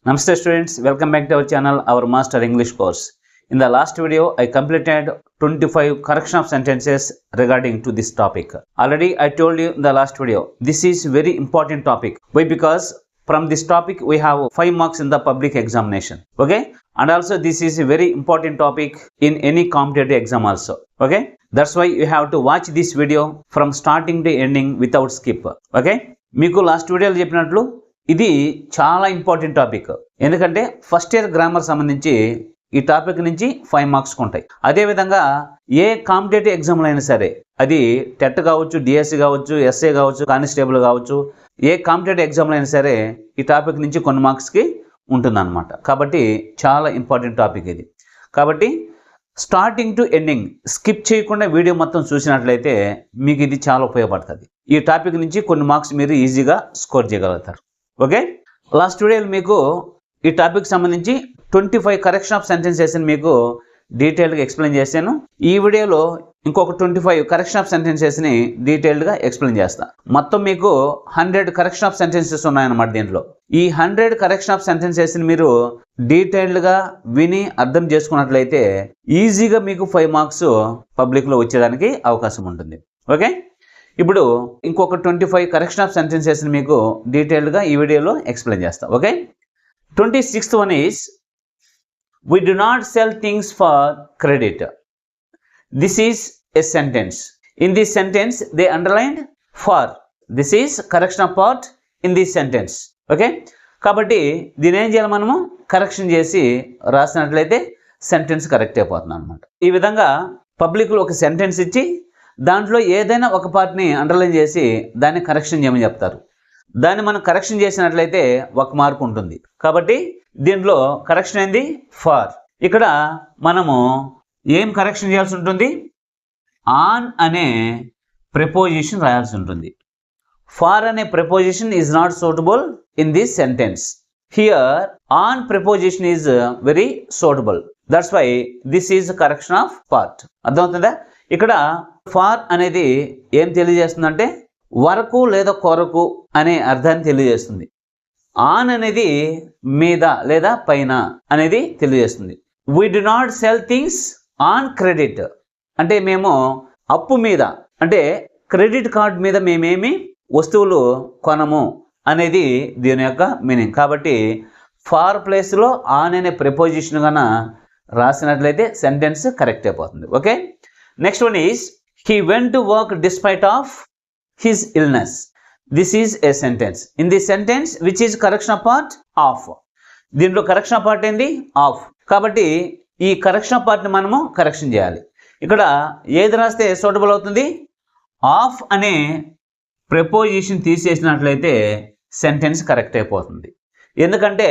Namaste students, welcome back to our channel, our Master English course. In the last video, I completed 25 correction of sentences regarding to this topic. Already I told you in the last video, this is very important topic. Why? Because from this topic we have 5 marks in the public examination. Okay? And also this is a very important topic in any competitive exam also. Okay? That's why you have to watch this video from starting to ending without skip. Okay? మీకు last వీడియోలో చెప్పినట్లు ఇది చాలా important topic. ఎందుకంటే first year grammar సంబంధించి ఈ topic నుంచి 5 marks ఉంటాయి. అదేవిధంగా ఏ కాంపిటేటివ్ ఎగ్జామ్లో అయినా సరే, అది టెట్ కావచ్చు, డిఎస్సి కావచ్చు, ఎస్ఏ కావచ్చు, కానిస్టేబుల్ కావచ్చు, ఏ కాంపిటేటివ్ ఎగ్జామ్లో అయినా సరే ఈ టాపిక్ నుంచి కొన్ని మార్క్స్కి ఉంటుందన్నమాట. కాబట్టి చాలా ఇంపార్టెంట్ టాపిక్ ఇది. కాబట్టి స్టార్టింగ్ టు ఎండింగ్ స్కిప్ చేయకుండా వీడియో మొత్తం చూసినట్లయితే మీకు ఇది చాలా ఉపయోగపడుతుంది. ఈ టాపిక్ నుంచి కొన్ని మార్క్స్ మీరు ఈజీగా స్కోర్ చేయగలుగుతారు. ఓకే, లాస్ట్ వీడియోలో మీకు ఈ టాపిక్ సంబంధించి 25 కరెక్షన్ ఆఫ్ సెంటెన్సెస్ మీకు డీటెయిల్గా ఎక్స్ప్లెయిన్ చేశాను. ఈ వీడియోలో ఇంకొక 25 కరెక్షన్ ఆఫ్ సెంటెన్సెస్ని డీటెయిల్డ్గా ఎక్స్ప్లెయిన్ చేస్తాను. మొత్తం మీకు 100 కరెక్షన్ ఆఫ్ సెంటెన్సెస్ ఉన్నాయన్నమాట దీంట్లో. ఈ 100 కరెక్షన్ ఆఫ్ సెంటెన్సెస్ని మీరు డీటెయిల్డ్గా విని అర్థం చేసుకున్నట్లయితే ఈజీగా మీకు 5 మార్క్స్ పబ్లిక్లో వచ్చేదానికి అవకాశం ఉంటుంది. ఓకే, ఇప్పుడు ఇంకొక 25 కరెక్షన్ ఆఫ్ సెంటెన్సెస్ని మీకు డీటెయిల్డ్గా ఈ వీడియోలో ఎక్స్ప్లెయిన్ చేస్తాం. Okay, 26th one is, we do not sell things for credit. This is a sentence. In this sentence they underlined for. This is correction of part in this sentence. Okay, కాబట్టి దీని ఏం చేయాలి, మనము correction చేసి రాసినట్లయితే sentence correct అయిపోతుంది అనమాట. ఈ విధంగా పబ్లిక్లో ఒక సెంటెన్స్ ఇచ్చి దాంట్లో ఏదైనా ఒక పార్ట్ని అండర్లైన్ చేసి దాన్ని కరెక్షన్ చేయమని చెప్తారు. దాన్ని మనం కరెక్షన్ చేసినట్లయితే 1 మార్క్ ఉంటుంది. కాబట్టి దీంట్లో కరెక్షన్ ఏంది, ఫార్. ఇక్కడ మనము ఏం కరెక్షన్ చేయాల్సి ఉంటుంది, ఆన్ అనే ప్రిపోజిషన్ రాయాల్సి ఉంటుంది. ఫార్ అనే preposition is not suitable in this sentence. Here on preposition is very suitable. That's why this is correction of part. అర్థమవుతుందా? ఇక్కడ ఫార్ అనేది ఏం తెలియజేస్తుందంటే వరకు లేదా కొరకు అనే అర్థాన్ని తెలియజేస్తుంది. ఆన్ అనేది మీద లేదా పైన అనేది తెలియజేస్తుంది. We do not cell things on credit అంటే మేము అప్పు మీద, అంటే క్రెడిట్ కార్డ్ మీద మేమేమి వస్తువులు కొనము అనేది దీని యొక్క మీనింగ్. కాబట్టి ఫార్ ప్లేస్లో ఆన్ అనే ప్రిపోజిషన్ కన్నా రాసినట్లయితే సెంటెన్స్ కరెక్ట్ అయిపోతుంది. Okay, next one is, he went to work despite of his illness. This is a sentence. In this sentence, which is correction of part, of. దీంట్లో correction of part ఏంది, of. కాబట్టి ఈ correction of పార్ట్ని మనము correction చేయాలి. ఇక్కడ ఏది రాస్తే సూటబుల్ అవుతుంది, ఆఫ్ అనే ప్రిపోజిషన్ తీసేసినట్లయితే సెంటెన్స్ కరెక్ట్ అయిపోతుంది. ఎందుకంటే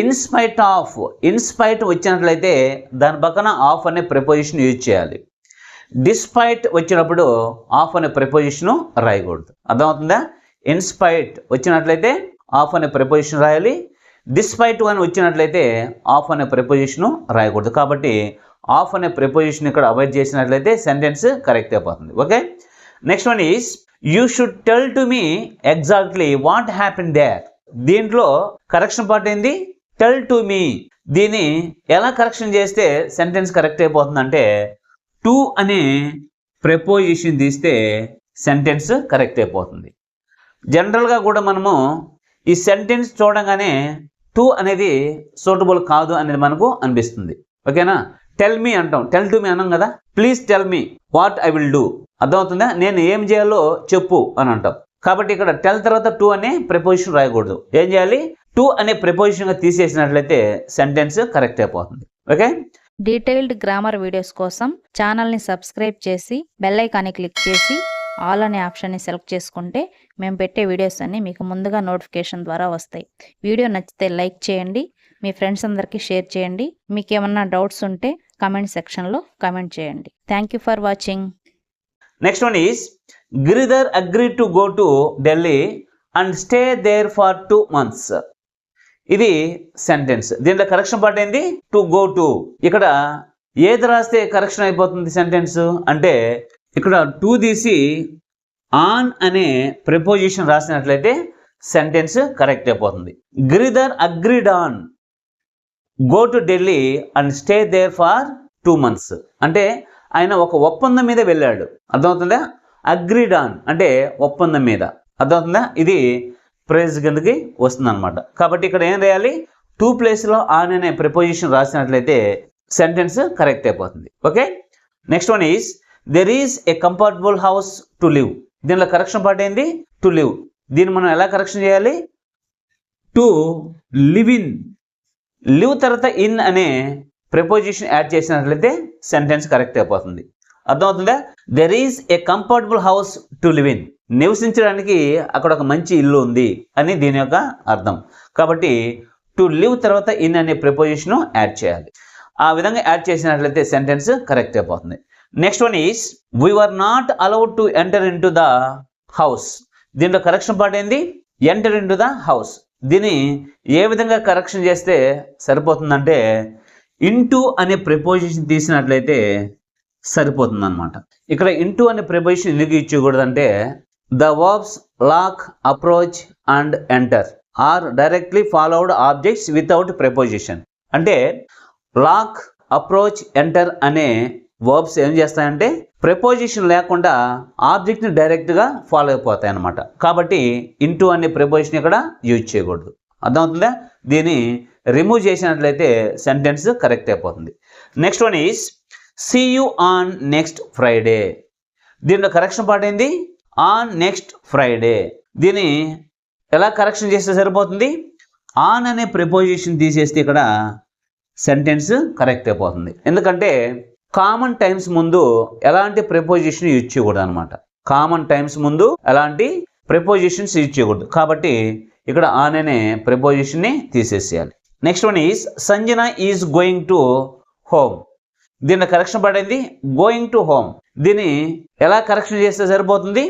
ఇన్స్పైట్ ఆఫ్, ఇన్స్పైట్ వచ్చినట్లయితే దాని పక్కన ఆఫ్ అనే ప్రిపోజిషన్ యూజ్ చేయాలి. డిస్పైట్ వచ్చినప్పుడు ఆఫ్ అనే ప్రిపోజిషన్ రాయకూడదు. అర్థమవుతుందా? ఇన్స్పైట్ వచ్చినట్లయితే ఆఫ్ అనే ప్రిపోజిషన్ రాయాలి. డిస్పైట్ అని వచ్చినట్లయితే ఆఫ్ అనే ప్రిపోజిషన్ రాయకూడదు. కాబట్టి ఆఫ్ అనే ప్రిపోజిషన్ ఇక్కడ అవాయిడ్ చేసినట్లయితే సెంటెన్స్ కరెక్ట్ అయిపోతుంది. Okay, next one is, you should tell to me exactly what happen there. దీంట్లో కరెక్షన్ పార్ట్ ఏంది, టెల్ టు మీ. దీన్ని ఎలా కరెక్షన్ చేస్తే సెంటెన్స్ కరెక్ట్ అయిపోతుందంటే టు అనే ప్రిపోజిషన్ తీస్తే సెంటెన్స్ కరెక్ట్ అయిపోతుంది. జనరల్గా కూడా మనము ఈ సెంటెన్స్ చూడగానే టు అనేది సూటబుల్ కాదు అనేది మనకు అనిపిస్తుంది. ఓకేనా, టెల్ మీ అంటాం, టెల్ టు మీ అన్నాం కదా. Please tell me what I will do. అర్థమవుతుందా? నేను ఏం చేయాలో చెప్పు అని అంటాం. కాబట్టి ఇక్కడ టెల్ తర్వాత టు అనే ప్రిపోజిషన్ రాయకూడదు. ఏం చేయాలి, టు అనే ప్రిపోజిషన్గా తీసేసినట్లయితే సెంటెన్స్ కరెక్ట్ అయిపోతుంది. ఓకే, డీటెయిల్డ్ గ్రామర్ వీడియోస్ కోసం ఛానల్ని సబ్స్క్రైబ్ చేసి బెల్ ఐకాన్ని క్లిక్ చేసి ఆల్ అనే ఆప్షన్ని సెలెక్ట్ చేసుకుంటే మేము పెట్టే వీడియోస్ అన్నీ మీకు ముందుగా నోటిఫికేషన్ ద్వారా వస్తాయి. వీడియో నచ్చితే లైక్ చేయండి, మీ ఫ్రెండ్స్ అందరికీ షేర్ చేయండి. మీకు ఏమన్నా డౌట్స్ ఉంటే కామెంట్ సెక్షన్లో కామెంట్ చేయండి. Thank you for watching. Next one is, Giridhar agree to go to Delhi and stay there for 2 months. ఇది సెంటెన్స్. దీంట్లో కరెక్షన్ పార్ట్ ఏంది, టు గో టు. ఇక్కడ ఏది రాస్తే కరెక్షన్ అయిపోతుంది సెంటెన్స్ అంటే ఇక్కడ టు తీసి ఆన్ అనే ప్రిపోజిషన్ రాసినట్లయితే సెంటెన్స్ కరెక్ట్ అయిపోతుంది. Giridhar agreed on go to Delhi and stay there for 2 months. అంటే ఆయన ఒక ఒప్పందం మీద వెళ్ళాడు. అర్థమవుతుందా? అగ్రీడ్ ఆన్ అంటే ఒప్పందం మీద. అర్థమవుతుందా? ఇది ప్రైజ్ కిందకి వస్తుంది అనమాట. కాబట్టి ఇక్కడ ఏం రాయాలి? 2 ప్లేస్లో ఆన్ అనే ప్రిపోజిషన్ రాసినట్లయితే సెంటెన్స్ కరెక్ట్ అయిపోతుంది. Okay, next one is there is a comfortable house to live. దీనిలో కరెక్షన్ పార్ట్ ఏంది? To live. దీన్ని మనం ఎలా కరెక్షన్ చేయాలి? To live in. లివ్ తర్వాత ఇన్ అనే ప్రిపోజిషన్ యాడ్ చేసినట్లయితే సెంటెన్స్ కరెక్ట్ అయిపోతుంది. అర్థమవుతుందా? There is a comfortable house to live in. నివసించడానికి అక్కడ ఒక మంచి ఇల్లు ఉంది అని దీని యొక్క అర్థం. కాబట్టి టు లివ్ తర్వాత ఇన్ అనే ప్రిపోజిషన్ యాడ్ చేయాలి. ఆ విధంగా యాడ్ చేసినట్లయితే సెంటెన్స్ కరెక్ట్ అయిపోతుంది. Next one is we were not allowed to enter in to the house. దీంట్లో కరెక్షన్ పార్ట్ ఏంది? Enter in to the house. దీన్ని ఏ విధంగా కరెక్షన్ చేస్తే సరిపోతుందంటే ఇంటూ అనే ప్రిపోజిషన్ తీసినట్లయితే సరిపోతుంది అనమాట. ఇక్కడ ఇంటూ అనే ప్రిపోజిషన్ ఎందుకు ఇచ్చకూడదంటే the verbs lack, approach and enter are directly followed objects without preposition. అంటే లాక్, అప్రోచ్, ఎంటర్ అనే వర్బ్స్ ఏం చేస్తాయంటే ప్రిపోజిషన్ లేకుండా ఆబ్జెక్ట్ని డైరెక్ట్గా ఫాలో అయిపోతాయి అన్నమాట. కాబట్టి ఇంటూ అనే ప్రిపోజిషన్ ఇక్కడ యూజ్ చేయకూడదు. అర్థమవుతుందా? దీన్ని రిమూవ్ చేసినట్లయితే సెంటెన్స్ కరెక్ట్ అయిపోతుంది. Next one is see you on next Friday. దీంట్లో కరెక్షన్ పార్ట్ ఏంది? On next Friday. దీన్ని ఎలా కరెక్షన్ చేస్తే సరిపోతుంది? ఆన్ అనే ప్రిపోజిషన్ తీసేస్తే ఇక్కడ సెంటెన్స్ కరెక్ట్ అయిపోతుంది. ఎందుకంటే కామన్ టైమ్స్ ముందు ఎలాంటి ప్రిపోజిషన్ యూజ్ చేయకూడదు అనమాట. కామన్ టైమ్స్ ముందు ఎలాంటి ప్రిపోజిషన్స్ యూజ్ చేయకూడదు. కాబట్టి ఇక్కడ ఆన్ అనే ప్రిపోజిషన్ని తీసేసేయాలి. Next one is Sanjana is going to home. దీన్ని కరెక్షన్ పడేది గోయింగ్ టు హోమ్. దీన్ని ఎలా కరెక్షన్ చేస్తే సరిపోతుంది?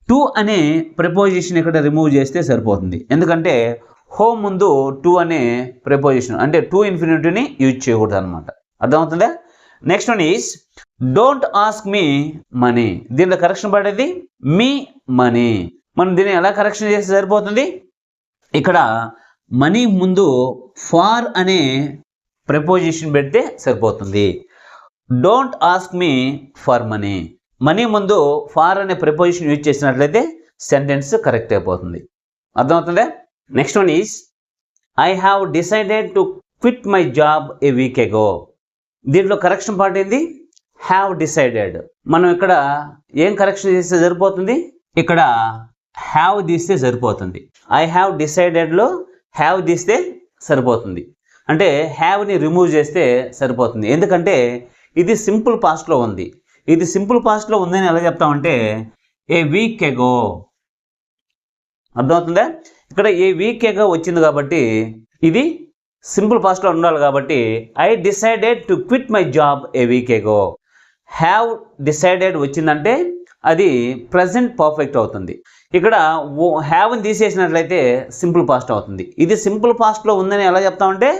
టు అనే ప్రిపోజిషన్ ఇక్కడ రిమూవ్ చేస్తే సరిపోతుంది. ఎందుకంటే హోమ్ ముందు టు అనే ప్రిపోజిషన్ అంటే టు ఇన్ఫినిటీని యూజ్ చేయకూడదు అనమాట. అర్థమవుతుందా? Next one is don't ask me money. దీనిలో కరెక్షన్ పడేది మీ మనీ. మనం దీన్ని ఎలా కరెక్షన్ చేస్తే సరిపోతుంది? ఇక్కడ మనీ ముందు ఫార్ అనే ప్రిపోజిషన్ పెడితే సరిపోతుంది. Don't ask me for money. Money ముందు ఫార్ అనే ప్రిపోజిషన్ యూజ్ చేసినట్లయితే సెంటెన్స్ కరెక్ట్ అయిపోతుంది. అర్థమవుతుందా? Next one is I have decided to quit my job a week ago. దీంట్లో కరెక్షన్ పార్ట్ ఏంది? Have decided. మనం ఇక్కడ ఏం కరెక్షన్ చేస్తే సరిపోతుంది? ఇక్కడ హ్యావ్ తీస్తే సరిపోతుంది. ఐ హ్యావ్ డిసైడెడ్లో హ్యావ్ తీస్తే సరిపోతుంది. అంటే హ్యావ్ని రిమూవ్ చేస్తే సరిపోతుంది. ఎందుకంటే ఇది సింపుల్ పాస్ట్లో ఉంది. ఇది సింపుల్ పాస్ట్లో ఉందని ఎలా చెప్తామంటే ఏ వీక్ ఎగో. అర్థమవుతుందా? ఇక్కడ ఏ వీక్ ఎగో వచ్చింది కాబట్టి ఇది సింపుల్ పాస్ట్లో ఉండాలి. కాబట్టి I decided to quit my job a week ago. Have decided వచ్చిందంటే అది ప్రజెంట్ పర్ఫెక్ట్ అవుతుంది. ఇక్కడ హ్యావ్ని తీసేసినట్లయితే సింపుల్ పాస్ట్ అవుతుంది. ఇది సింపుల్ పాస్ట్లో ఉందని ఎలా చెప్తామంటే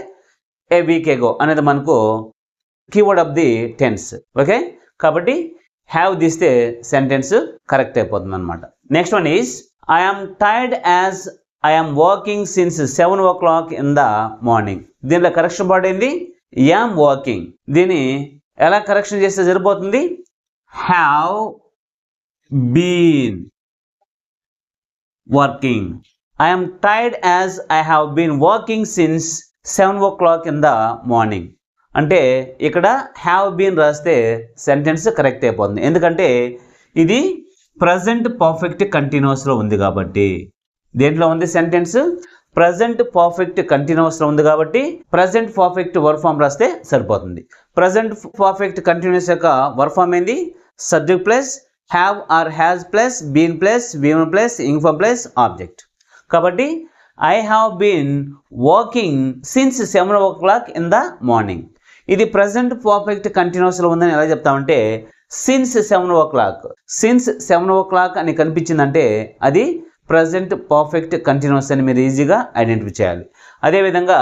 ఏ వీక్ ఎగో అనేది మనకు keyword of the tense. Okay, కాబట్టి హ్యావ్ తీస్తే సెంటెన్స్ కరెక్ట్ అయిపోతుంది అనమాట. Next one is I am tired as I am working since 7 o'clock in the morning. దీనిలో కరెక్షన్ పార్ట్ ఏంది? Am working. దీన్ని ఎలా కరెక్షన్ చేస్తే సరిపోతుంది? Have been working. I am tired as I have been working since 7 o'clock in the morning. అంటే ఇక్కడ have been రాస్తే sentence correct అయిపోతుంది. ఎందుకంటే ఇది ప్రజెంట్ పర్ఫెక్ట్ కంటిన్యూస్లో ఉంది కాబట్టి. దేంట్లో ఉంది సెంటెన్స్? ప్రజెంట్ పర్ఫెక్ట్ కంటిన్యూస్లో ఉంది కాబట్టి ప్రజెంట్ పర్ఫెక్ట్ వర్క్ ఫామ్ రాస్తే సరిపోతుంది. ప్రజెంట్ పర్ఫెక్ట్ కంటిన్యూస్ యొక్క వర్క్ ఫామ్ ఏంది? Subject plus have or has plus been plus been plus ing form plus object. కాబట్టి I have been working since 7 o'clock in the morning. ఇది present perfect కంటిన్యూస్లో ఉందని ఎలా చెప్తామంటే సిన్స్ 7 o'clock. సిన్స్ 7 o'clock అని కనిపించిందంటే అది ప్రజెంట్ పర్ఫెక్ట్ కంటిన్యూస్ అని మీరు ఈజీగా ఐడెంటిఫై చేయాలి. అదేవిధంగా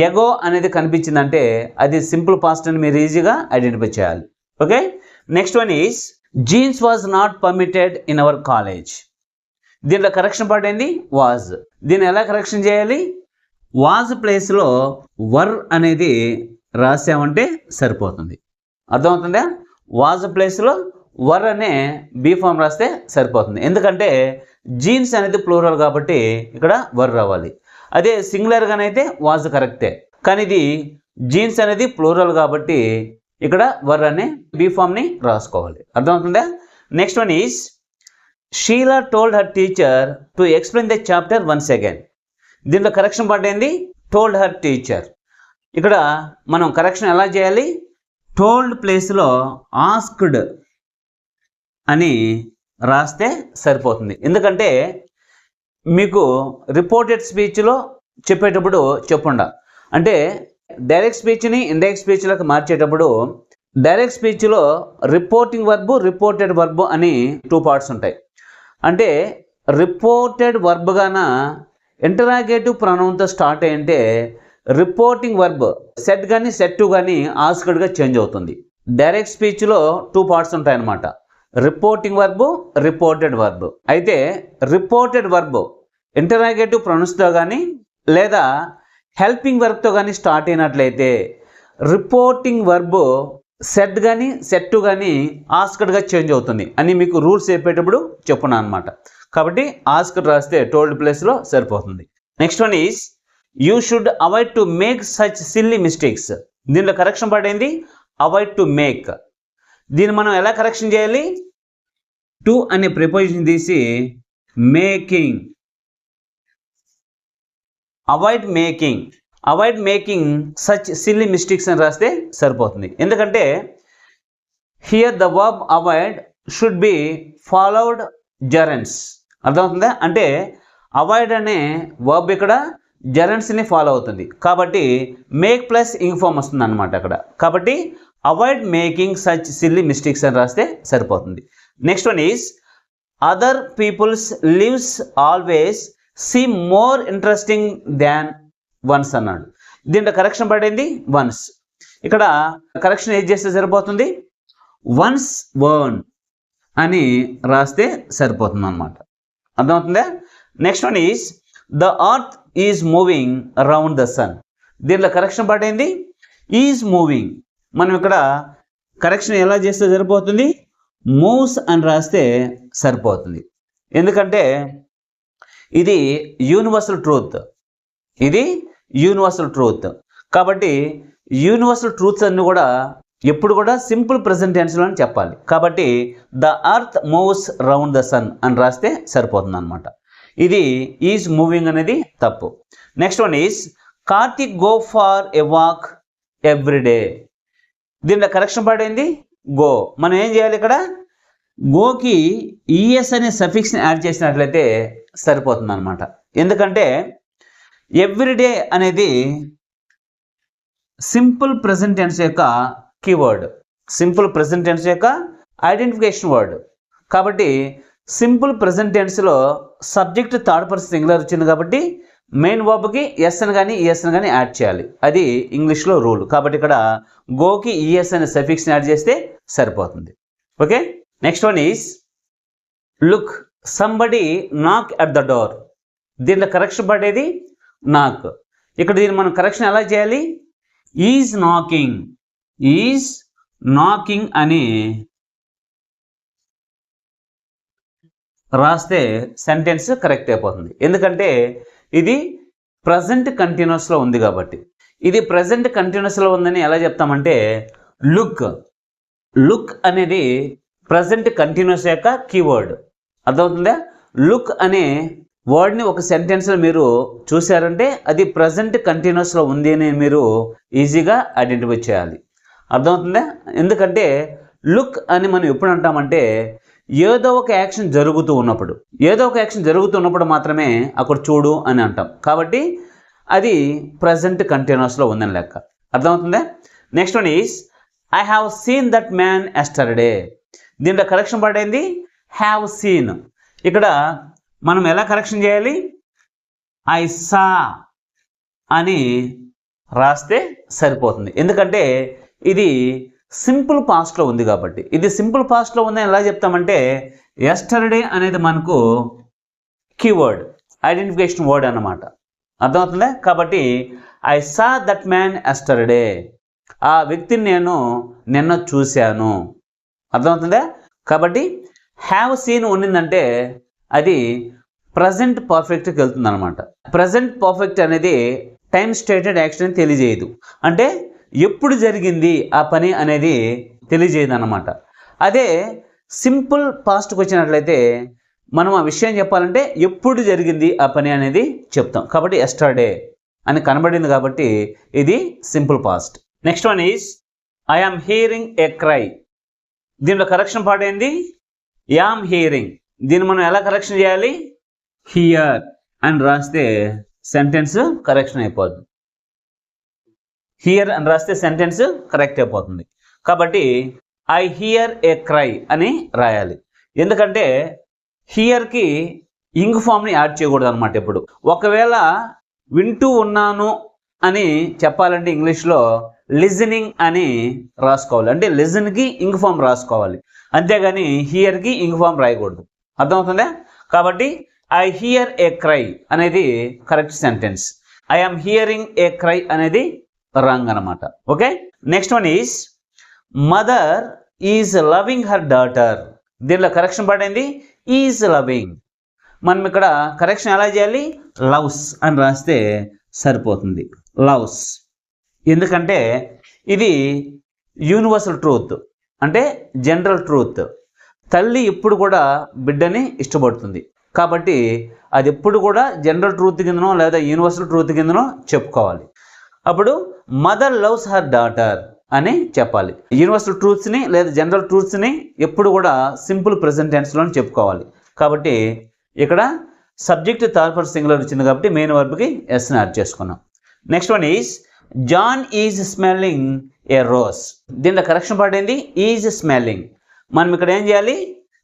ఎగో అనేది కనిపించిందంటే అది సింపుల్ పాస్ట్ అని మీరు ఈజీగా ఐడెంటిఫై చేయాలి. Okay, next one is jeans was not permitted in our college. దీంట్లో కరెక్షన్ పార్ట్ ఏంది వాజ్. దీన్ని ఎలా కరెక్షన్ చేయాలి? వాజ్ ప్లేస్లో వర్ అనేది రాసామంటే సరిపోతుంది. అర్థమవుతుందా? వాజ్ ప్లేస్లో వర్ అనే బీ ఫామ్ రాస్తే సరిపోతుంది. ఎందుకంటే జీన్స్ అనేది ప్లూరల్ కాబట్టి ఇక్కడ వర్ రావాలి. అదే సింగులర్గానైతే వాజ్ కరెక్టే, కానీ ఇది జీన్స్ అనేది ప్లూరల్ కాబట్టి ఇక్కడ వర్ అనే బీ ఫామ్ని రాసుకోవాలి. అర్థమవుతుందా? Next one is Sheela told her teacher to explain the chapter once again. దీంట్లో కరెక్షన్ పార్ట్ ఏంది? Told her teacher. ఇక్కడ మనం కరెక్షన్ ఎలా చేయాలి? టోల్డ్ ప్లేస్లో ఆస్క్డ్ అని రాస్తే సరిపోతుంది. ఎందుకంటే మీకు రిపోర్టెడ్ స్పీచ్లో చెప్పేటప్పుడు చెప్పుండా, అంటే డైరెక్ట్ స్పీచ్ని ఇండైరెక్ట్ స్పీచ్లకు మార్చేటప్పుడు డైరెక్ట్ స్పీచ్లో రిపోర్టింగ్ వర్బ్, రిపోర్టెడ్ వర్బ్ అని 2 పార్ట్స్ ఉంటాయి. అంటే రిపోర్టెడ్ వర్బ్ గాన ఇంటరాగేటివ్ ప్రొనౌన్తో స్టార్ట్ అయ్యంటే రిపోర్టింగ్ వర్బ్ సెట్ కానీ సెట్ టు కానీ ఆస్క్డ్గా చేంజ్ అవుతుంది. డైరెక్ట్ స్పీచ్లో 2 పార్ట్స్ ఉంటాయన్నమాట, రిపోర్టింగ్ వర్బ్, రిపోర్టెడ్ వర్బ్. అయితే రిపోర్టెడ్ వర్బ్ ఇంటరాగేటివ్ ప్రొనౌన్స్తో కానీ లేదా హెల్పింగ్ వర్బ్తో కానీ స్టార్ట్ అయినట్లయితే రిపోర్టింగ్ వర్బ్ సెట్ కానీ సెట్ టు కానీ ఆస్క్డ్గా చేంజ్ అవుతుంది అని మీకు రూల్స్ చెప్పేటప్పుడు చెప్పున్నా అనమాట. కాబట్టి ఆస్క్డ్ రాస్తే టోల్డ్ ప్లేస్లో సరిపోతుంది. Next one is you should avoid to make such silly mistakes. దీనిలో కరెక్షన్ పార్ట్ ఏంది? Avoid to make. దీన్ని మనం ఎలా కరెక్షన్ చేయాలి? టు అనే ప్రిపోజిషన్ తీసి making, avoid making, avoid making such silly mistakes అని రాస్తే సరిపోతుంది. ఎందుకంటే here the verb avoid should be followed gerunds. అర్థమవుతుందా? అంటే అవాయిడ్ అనే వర్బ్ ఇక్కడ జెరెంట్స్ని ఫాలో అవుతుంది కాబట్టి మేక్ ప్లస్ ఇంగ్ ఫామ్ వస్తుంది అనమాట అక్కడ. కాబట్టి avoid making such silly mistakes అని రాస్తే సరిపోతుంది. Next one is other people's lives always seem more interesting than ones అన్నాడు. దీంట్లో కరెక్షన్ పడింది వన్స్. ఇక్కడ కరెక్షన్ ఏది చేస్తే సరిపోతుంది? వన్స్ వర్న్ అని రాస్తే సరిపోతుంది అన్నమాట. అర్థమవుతుందా? Next one is the earth is moving around the sun. దీంట్లో కరెక్షన్ పడింది ఈజ్ మూవింగ్. మనం ఇక్కడ కరెక్షన్ ఎలా చేస్తే సరిపోతుంది? మూవ్స్ అని రాస్తే సరిపోతుంది. ఎందుకంటే ఇది యూనివర్సల్ ట్రూత్, ఇది యూనివర్సల్ ట్రూత్. కాబట్టి యూనివర్సల్ ట్రూత్స్ అన్ని కూడా ఎప్పుడు కూడా సింపుల్ ప్రెజెంట్ టెన్స్లో అని చెప్పాలి. కాబట్టి the earth moves round the sun అని రాస్తే సరిపోతుంది అనమాట. ఇది ఈజ్ మూవింగ్ అనేది తప్పు. Next one is Karthik go for a walk everyday. దీంట్లో కరెక్షన్ పడింది గో. మనం ఏం చేయాలి? ఇక్కడ గోకి ఈఎస్ అనే సఫిక్స్ని యాడ్ చేసినట్లయితే సరిపోతుంది అనమాట. ఎందుకంటే ఎవ్రీడే అనేది సింపుల్ ప్రెజెంట్ టెన్స్ యొక్క కీవర్డ్, సింపుల్ ప్రెజెంట్ టెన్స్ యొక్క ఐడెంటిఫికేషన్ వర్డ్. కాబట్టి సింపుల్ ప్రెజెంట్ టెన్స్లో సబ్జెక్ట్ థర్డ్ పర్సన్ సింగులర్ వచ్చింది కాబట్టి మెయిన్ వర్బ్కి ఎస్ని కానీ ఈఎస్ని కానీ యాడ్ చేయాలి. అది ఇంగ్లీష్లో రూల్. కాబట్టి ఇక్కడ గోకి ఈఎస్ అనే సఫిక్స్ని యాడ్ చేస్తే సరిపోతుంది. Okay. Next one is look somebody నాక్ అట్ ద డోర్. దీంట్లో కరెక్షన్ పడేది నాక్. ఇక్కడ దీన్ని మనం కరెక్షన్ ఎలా చేయాలి? ఈజ్ నాకింగ్, ఈజ్ నాకింగ్ అని రాస్తే సెంటెన్స్ కరెక్ట్ అయిపోతుంది. ఎందుకంటే ఇది ప్రజెంట్ కంటిన్యూస్లో ఉంది కాబట్టి. ఇది ప్రజెంట్ కంటిన్యూస్లో ఉందని ఎలా చెప్తామంటే లుక్, లుక్ అనేది ప్రజెంట్ కంటిన్యూస్ యొక్క కీవర్డ్. అర్థమవుతుందా? లుక్ అనే వర్డ్ని ఒక సెంటెన్స్లో మీరు చూసారంటే అది ప్రజెంట్ కంటిన్యూస్లో ఉంది అని మీరు ఈజీగా ఐడెంటిఫై చేయాలి. అర్థమవుతుందా? ఎందుకంటే లుక్ అని మనం ఎప్పుడు అంటామంటే ఏదో ఒక యాక్షన్ జరుగుతూ ఉన్నప్పుడు, ఏదో ఒక యాక్షన్ జరుగుతున్నప్పుడు మాత్రమే అక్కడ చూడు అని అంటాం. కాబట్టి అది ప్రజెంట్ కంటిన్యూస్లో ఉందని లెక్క. అర్థమవుతుందా? Next one is I have seen that man yesterday. దీంట్లో కరెక్షన్ పడేది హ్యావ్ సీన్. ఇక్కడ మనం ఎలా కరెక్షన్ చేయాలి? ఐ సా అని రాస్తే సరిపోతుంది. ఎందుకంటే ఇది సింపుల్ పాస్ట్లో ఉంది కాబట్టి. ఇది సింపుల్ పాస్ట్లో ఉందని ఎలా చెప్తామంటే ఎస్టర్డే అనేది మనకు కీవర్డ్, ఐడెంటిఫికేషన్ వర్డ్ అన్నమాట. అర్థమవుతుందా? కాబట్టి I saw that man yesterday, ఆ వ్యక్తిని నేను నిన్న చూశాను. అర్థమవుతుందా? కాబట్టి హ్యావ్ సీన్ ఉన్నిందంటే అది ప్రజెంట్ పర్ఫెక్ట్కి వెళ్తుంది అనమాట. ప్రజెంట్ పర్ఫెక్ట్ అనేది టైం స్టేటెడ్ యాక్షన్ తెలియజేయదు, అంటే ఎప్పుడు జరిగింది ఆ పని అనేది తెలియజేయదు అన్నమాట. అదే సింపుల్ పాస్ట్కి వచ్చినట్లయితే మనం ఆ విషయం చెప్పాలంటే ఎప్పుడు జరిగింది ఆ పని అనేది చెప్తాం. కాబట్టి ఎస్టర్డే అని కనబడింది కాబట్టి ఇది simple past. Next one is I am hearing a cry. దీనిలో కరెక్షన్ పార్ట్ ఏంది? Am hearing. దీన్ని మనం ఎలా కరెక్షన్ చేయాలి? హియర్ అని రాస్తే సెంటెన్స్ కరెక్షన్ అయిపోతుంది. హియర్ అని రాస్తే సెంటెన్స్ కరెక్ట్ అయిపోతుంది. కాబట్టి ఐ హియర్ ఏ క్రై అని రాయాలి. ఎందుకంటే హియర్కి ఇంగ్ ఫామ్ని యాడ్ చేయకూడదు అనమాట. ఎప్పుడు ఒకవేళ వింటూ ఉన్నాను అని చెప్పాలంటే ఇంగ్లీష్లో లిజనింగ్ అని రాసుకోవాలి. అంటే లిజన్కి ఇంగ్ ఫామ్ రాసుకోవాలి, అంతేగాని హియర్కి ఇంగ్ ఫామ్ రాయకూడదు. అర్థమవుతుందా? కాబట్టి ఐ హియర్ ఏ క్రై అనేది correct sentence. I am hearing a cry అనేది రాంగ్ అనమాట. Okay, next one is mother is loving her daughter. దీనిలో కరెక్షన్ పడింది ఈజ్ లవింగ్. మనం ఇక్కడ కరెక్షన్ ఎలా చేయాలి? లవ్స్ అని రాస్తే సరిపోతుంది. లవ్స్, ఎందుకంటే ఇది యూనివర్సల్ ట్రూత్, అంటే జనరల్ ట్రూత్. తల్లి ఎప్పుడు కూడా బిడ్డని ఇష్టపడుతుంది కాబట్టి అది ఎప్పుడు కూడా జనరల్ ట్రూత్ కిందనో లేదా యూనివర్సల్ ట్రూత్ కిందనో చెప్పుకోవాలి. అప్పుడు మదర్ లవ్స్ హర్ డాటర్ అని చెప్పాలి. యూనివర్సల్ ట్రూత్స్ని లేదా జనరల్ ట్రూత్స్ని ఎప్పుడు కూడా సింపుల్ ప్రెజెంట్ టెన్స్లో చెప్పుకోవాలి. కాబట్టి ఇక్కడ సబ్జెక్ట్ థర్డ్ పర్సన్ సింగులర్ వచ్చింది కాబట్టి మెయిన్ వర్బ్కి ఎస్ని యాడ్ చేసుకున్నాం. Next one is John is smelling a rose. దీంట్లో కరెక్షన్ పార్ట్ ఏంది? Is smelling. మనం ఇక్కడ ఏం చేయాలి?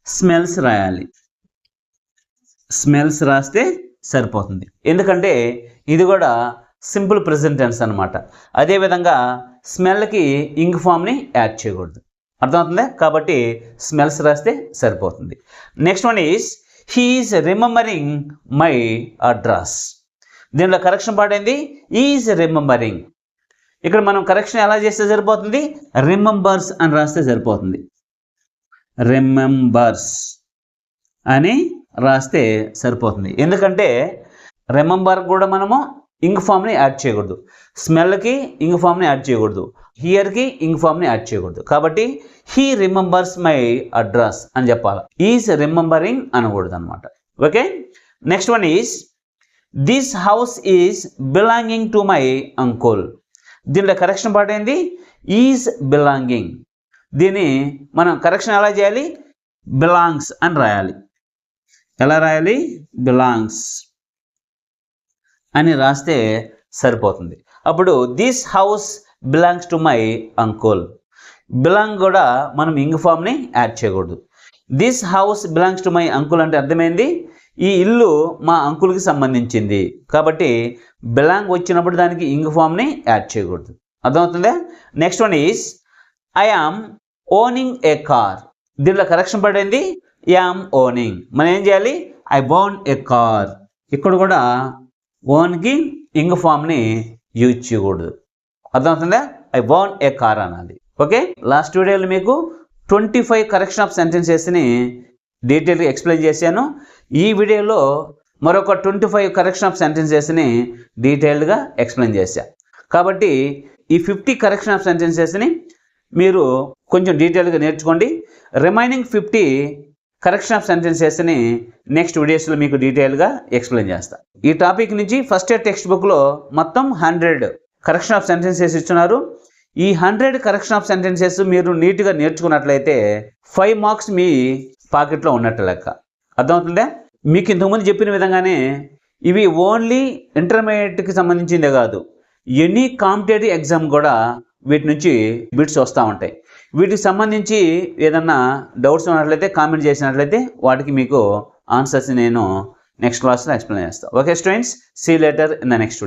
స్మెల్స్ రాయాలి. స్మెల్స్ రాస్తే సరిపోతుంది, ఎందుకంటే ఇది కూడా సింపుల్ ప్రెజెంట్ టెన్స్ అనమాట. అదేవిధంగా స్మెల్కి ఇంగ్ ఫామ్ని యాడ్ చేయకూడదు. అర్థమవుతుందా? కాబట్టి స్మెల్స్ రాస్తే సరిపోతుంది. Next one is he is remembering my address. దీనిలో కరెక్షన్ పార్ట్ ఏంది? Is remembering. ఇక్కడ మనం కరెక్షన్ ఎలా చేస్తే సరిపోతుంది? రిమెంబర్స్ అని రాస్తే సరిపోతుంది. రిమెంబర్స్ అని రాస్తే సరిపోతుంది, ఎందుకంటే రిమెంబర్ కూడా మనము ఇంగ్ ఫామ్ని యాడ్ చేయకూడదు, స్మెల్కి ఇంగ్ ఫామ్ని యాడ్ చేయకూడదు, హియర్కి ఇంగ్ ఫామ్ని యాడ్ చేయకూడదు. కాబట్టి హీ రిమెంబర్స్ మై అడ్రస్ అని చెప్పాలి. ఈజ్ రిమెంబరింగ్ అనకూడదు అనమాట. Okay, next one is this house is belonging to my uncle. దీనిలో కరెక్షన్ పార్ట్ ఏంది? Is belonging. దీన్ని మనం కరెక్షన్ ఎలా చేయాలి? బిలాంగ్స్ అని రాయాలి. ఎలా రాయాలి? బిలాంగ్స్ అని రాస్తే సరిపోతుంది. అప్పుడు this house belongs to my uncle. Belong కూడా మనం ఇంగ్ ఫామ్ని యాడ్ చేయకూడదు. This house belongs to my uncle అంటే అర్థమైంది, ఈ ఇల్లు మా అంకుల్కి సంబంధించింది కాబట్టి బిలాంగ్ వచ్చినప్పుడు దానికి ఇంగ్ ఫామ్ని యాడ్ చేయకూడదు. అర్థమవుతుందా? Next one is I am owning a car. దీనిలో కరెక్షన్ పడింది యామ్ ఓనింగ్. మనం ఏం చేయాలి? I own a car. ఇక్కడ కూడా ఓన్కి ఇంగ్ ఫామ్ని యూజ్ చేయకూడదు. అర్థమవుతుందా? ఐ ఓన్ ఏ కార్ అనాలి. ఓకే, లాస్ట్ వీడియోలో మీకు 25 కరెక్షన్ ఆఫ్ సెంటెన్సెస్ని డీటెయిల్గా ఎక్స్ప్లెయిన్ చేశాను. ఈ వీడియోలో మరొక 25 కరెక్షన్ ఆఫ్ సెంటెన్సెస్ని డీటెయిల్డ్గా ఎక్స్ప్లెయిన్ చేశాను. కాబట్టి ఈ 50 కరెక్షన్ ఆఫ్ సెంటెన్సెస్ని మీరు కొంచెం డీటెయిల్గా నేర్చుకోండి. రిమైనింగ్ 50 కరెక్షన్ ఆఫ్ సెంటెన్సెస్ని నెక్స్ట్ వీడియోస్లో మీకు డీటెయిల్గా ఎక్స్ప్లెయిన్ చేస్తాను. ఈ టాపిక్ నుంచి ఫస్ట్ ఇయర్ టెక్స్ట్ బుక్లో మొత్తం 100 కరెక్షన్ ఆఫ్ సెంటెన్సెస్ ఇస్తున్నారు. ఈ 100 కరెక్షన్ ఆఫ్ సెంటెన్సెస్ మీరు నీట్గా నేర్చుకున్నట్లయితే 5 మార్క్స్ మీ పాకెట్లో ఉన్నట్టు లెక్క. అర్థమవుతుందా? మీకు ఇంతకుముందు చెప్పిన విధంగానే ఇవి ఓన్లీ ఇంటర్మీడియట్కి సంబంధించిందే కాదు, ఎనీ కాంపిటేటివ్ ఎగ్జామ్ కూడా వీటి నుంచి బిట్స్ వస్తూ ఉంటాయి. వీటికి సంబంధించి ఏదన్నా డౌట్స్ ఉన్నట్లయితే కామెంట్ చేసినట్లయితే వాటికి మీకు ఆన్సర్స్ నేను నెక్స్ట్ క్లాస్లో ఎక్స్ప్లెయిన్ చేస్తాను. Okay students, see later in the next video.